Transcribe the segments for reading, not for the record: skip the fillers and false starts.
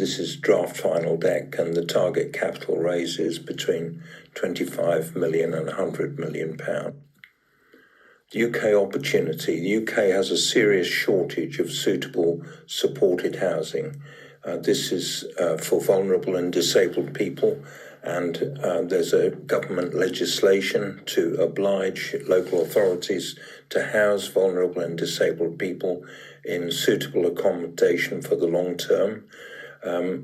this is draft final deck, and the target capital raise is between 25 million and 100 million pound. The UK opportunity. The UK has a serious shortage of suitable supported housing. This is for vulnerable and disabled people, and there's a government legislation to oblige local authorities to house vulnerable and disabled people in suitable accommodation for the long term.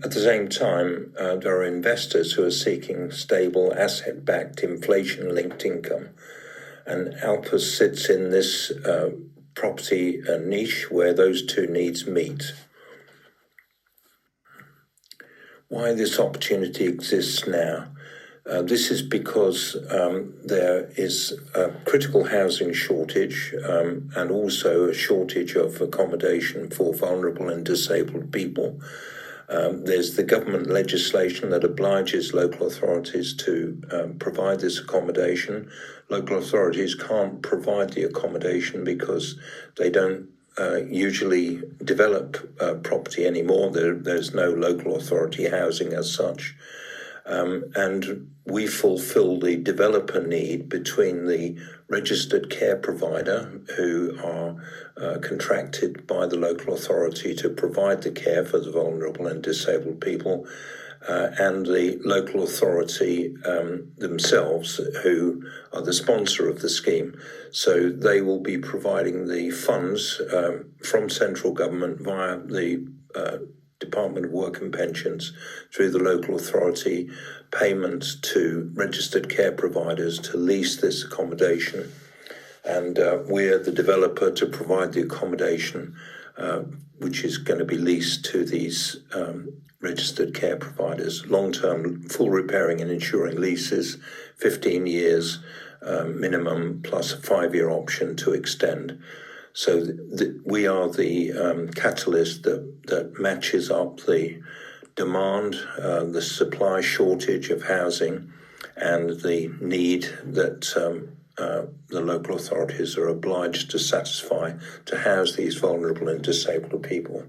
At the same time, there are investors who are seeking stable, asset-backed, inflation-linked income. And Alpus sits in this property niche where those two needs meet. Why this opportunity exists now? This is because there is a critical housing shortage and also a shortage of accommodation for vulnerable and disabled people. There's the government legislation that obliges local authorities to provide this accommodation. Local authorities can't provide the accommodation because they don't usually develop property anymore. There's no local authority housing as such. And we fulfill the developer need between the registered care provider, who are contracted by the local authority to provide the care for the vulnerable and disabled people, and the local authority themselves, who are the sponsor of the scheme. So they will be providing the funds from central government via the Department of Work and Pensions through the local authority, payments to registered care providers to lease this accommodation. And we're the developer to provide the accommodation, which is going to be leased to these registered care providers. Long-term full repairing and insuring leases, 15 years minimum, plus a 5-year option to extend. So we are the catalyst that matches up the demand, the supply shortage of housing, and the need that the local authorities are obliged to satisfy to house these vulnerable and disabled people.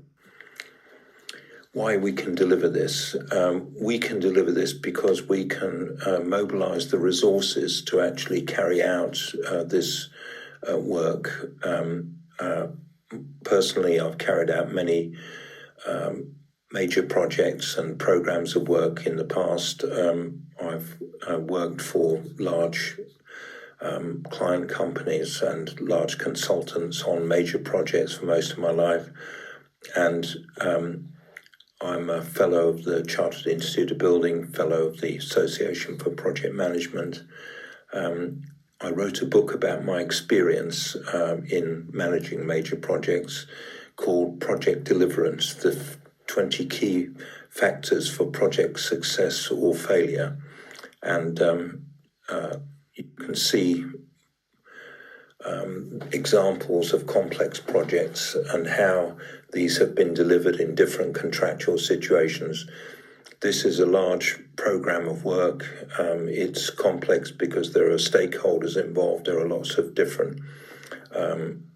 Why we can deliver this? We can deliver this because we can mobilize the resources to actually carry out this work. Personally, I've carried out many major projects and programs of work in the past. I've worked for large client companies and large consultants on major projects for most of my life. And I'm a fellow of the Chartered Institute of Building, fellow of the Association for Project Management. I wrote a book about my experience in managing major projects called Project Deliverance, the 20 key factors for project success or failure. And you can see examples of complex projects and how these have been delivered in different contractual situations. This is a large program of work. It's complex because there are stakeholders involved. There are lots of different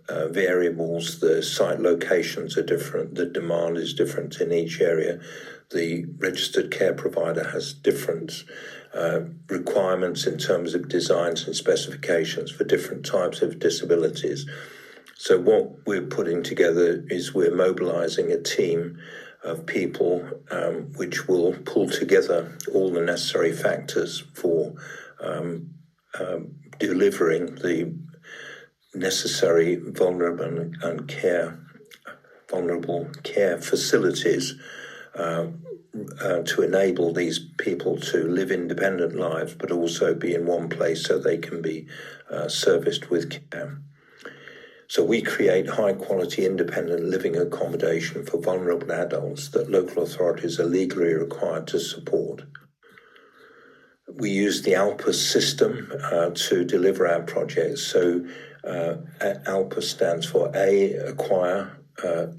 variables. The site locations are different. The demand is different in each area. The registered care provider has different requirements in terms of designs and specifications for different types of disabilities. So what we're putting together is we're mobilizing a team of people which will pull together all the necessary factors for delivering the necessary vulnerable care facilities to enable these people to live independent lives, but also be in one place so they can be serviced with care. So we create high-quality independent living accommodation for vulnerable adults that local authorities are legally required to support. We use the Alpus system to deliver our projects. So Alpus stands for A, acquire,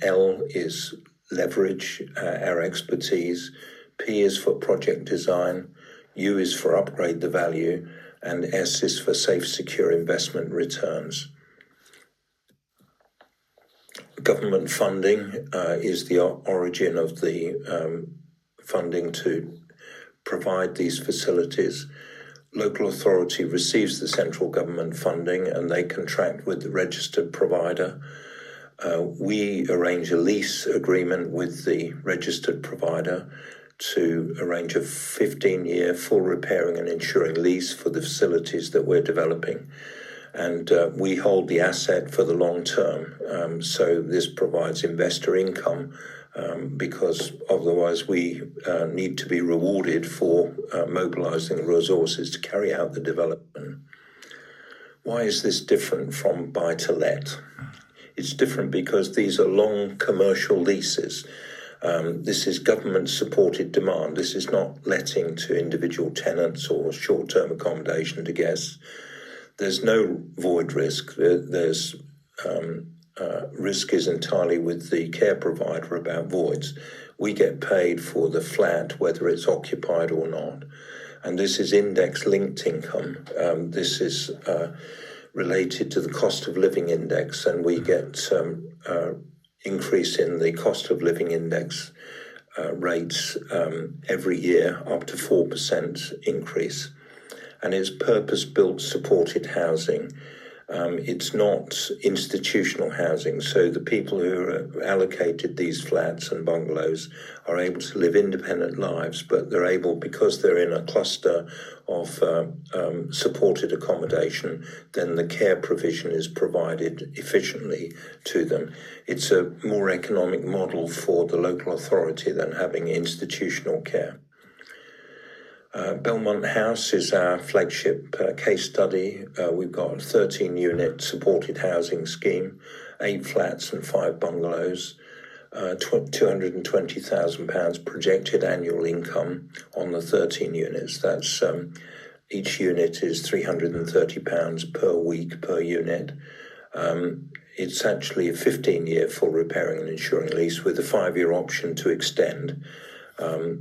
L is leverage our expertise, P is for project design, U is for upgrade the value, and S is for safe, secure investment returns. Government funding is the origin of the funding to provide these facilities. Local authority receives the central government funding and they contract with the registered provider. We arrange a lease agreement with the registered provider to arrange a 15-year full repairing and insuring lease for the facilities that we're developing. And we hold the asset for the long term. So this provides investor income because otherwise we need to be rewarded for mobilizing the resources to carry out the development. Why is this different from buy-to-let? It's different because these are long commercial leases. This is government-supported demand. This is not letting to individual tenants or short-term accommodation to guests. There's no void risk. There's risk is entirely with the care provider about voids. We get paid for the flat, whether it's occupied or not. And this is index-linked income. This is related to the cost of living index, and we get increase in the cost of living index rates every year, up to 4% increase. And it's purpose-built supported housing. It's not institutional housing, so the people who are allocated these flats and bungalows are able to live independent lives, but they're able, because they're in a cluster of supported accommodation, then the care provision is provided efficiently to them. It's a more economic model for the local authority than having institutional care. Belmont House is our flagship case study. We've got a 13-unit supported housing scheme, 8 flats and 5 bungalows, £220,000 projected annual income on the 13 units. That's each unit is £330 per week per unit. It's actually a 15-year full repairing and insuring lease with a 5-year option to extend.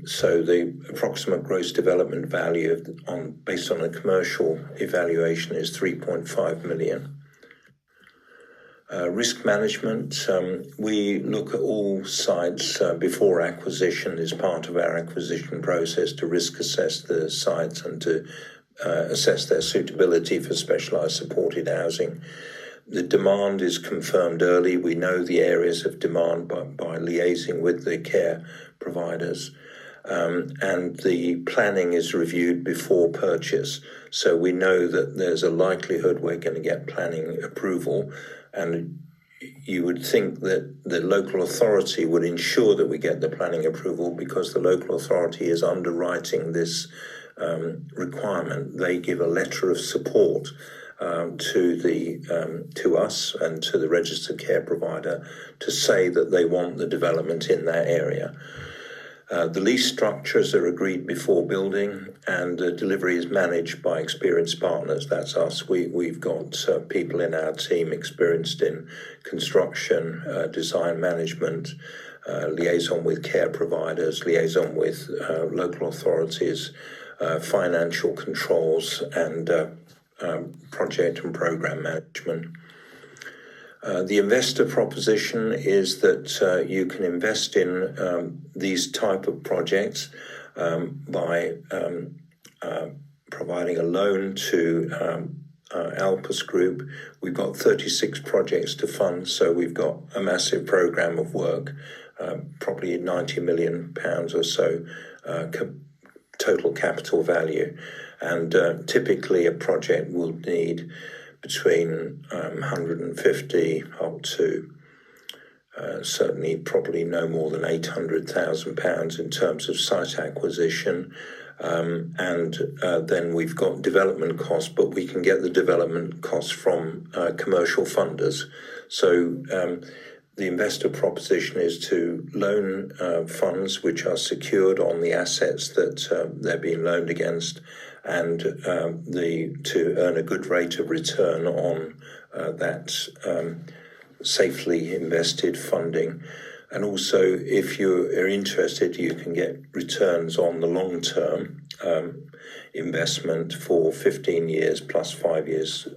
So the approximate gross development value based on a commercial evaluation is 3.5 million. Risk management, we look at all sites before acquisition as part of our acquisition process to risk assess the sites and to assess their suitability for specialised supported housing. The demand is confirmed early. We know the areas of demand by liaising with the care providers. And the planning is reviewed before purchase. So we know that there's a likelihood we're going to get planning approval. And you would think that the local authority would ensure that we get the planning approval because the local authority is underwriting this requirement. They give a letter of support to us and to the registered care provider to say that they want the development in that area. The lease structures are agreed before building, and the delivery is managed by experienced partners. That's us. We've got people in our team experienced in construction, design management, liaison with care providers, liaison with local authorities, financial controls, and project and program management. The investor proposition is that you can invest in these type of projects by providing a loan to Alpus Group. We've got 36 projects to fund, so we've got a massive program of work, probably £90 million or so total capital value. And typically a project will need between 150 up to certainly probably no more than £800,000 in terms of site acquisition. And then we've got development costs, but we can get the development costs from commercial funders. So the investor proposition is to loan funds which are secured on the assets that they're being loaned against, and to earn a good rate of return on that safely invested funding. And also, if you are interested, you can get returns on the long-term investment for 15 years plus 5 years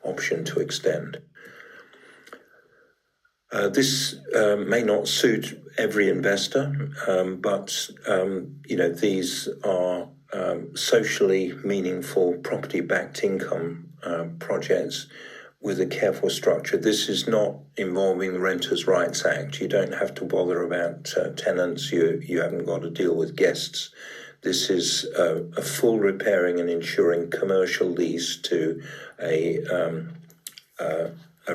option to extend. This may not suit every investor, but these are socially meaningful property-backed income projects with a careful structure. This is not involving the Renters' Rights Act. You don't have to bother about tenants. You haven't got to deal with guests. This is a full repairing and insuring commercial lease to a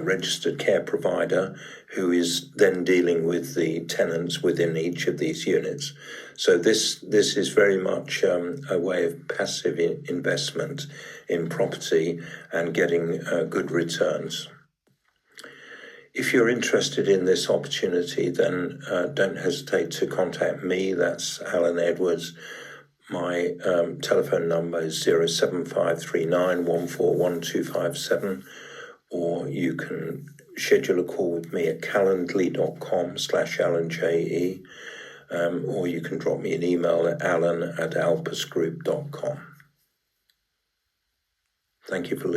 registered care provider who is then dealing with the tenants within each of these units. So this is very much a way of passive investment in property and getting good returns. If you're interested in this opportunity, then don't hesitate to contact me. That's Alan Edwards. My telephone number is 07539141257, or you can schedule a call with me at calendly.com/AlanJE, or you can drop me an email at alan@alpusgroup.com. Thank you for listening.